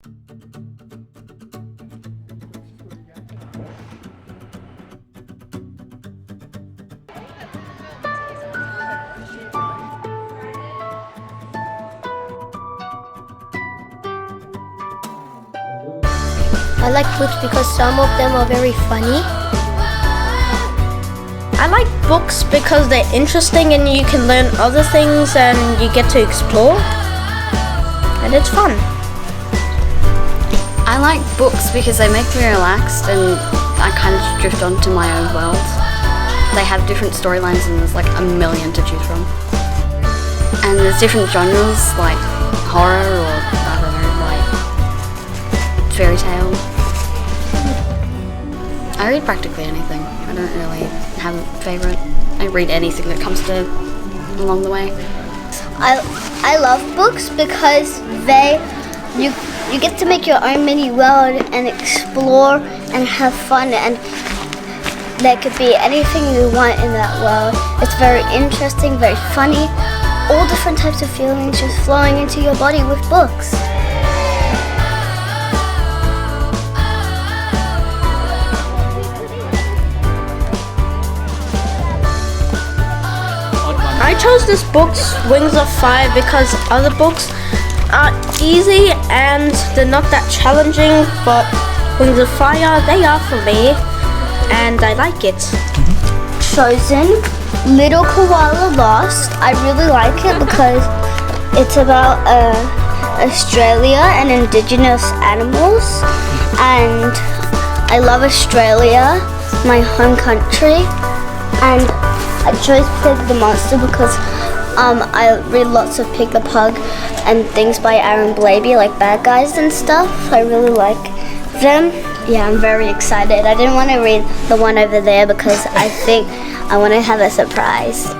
I like books because some of them are very funny. I like books because they're interesting and you can learn other things and you get to explore. And it's fun. I like books because they make me relaxed and I kind of just drift onto my own world. They have different storylines and there's like a million to choose from. And there's different genres like horror or, I don't know, like fairy tale. I read practically anything. I don't really have a favourite. I read anything that comes to along the way. I love books because you get to make your own mini world and explore and have fun, and there could be anything you want in that world. It's very interesting, very funny, all different types of feelings just flowing into your body with books. I chose this book's Wings of Fire because other books are easy and they're not that challenging, but Wings of Fire, they are for me and I like it. Chosen Little Koala Lost. I really like it because it's about Australia and Indigenous animals, and I love Australia, my home country, and I chose Pig the Monster because I read lots of Pig the Pug and things by Aaron Blabey, like Bad Guys and stuff. I really like them. Yeah, I'm very excited. I didn't want to read the one over there because I think I want to have a surprise.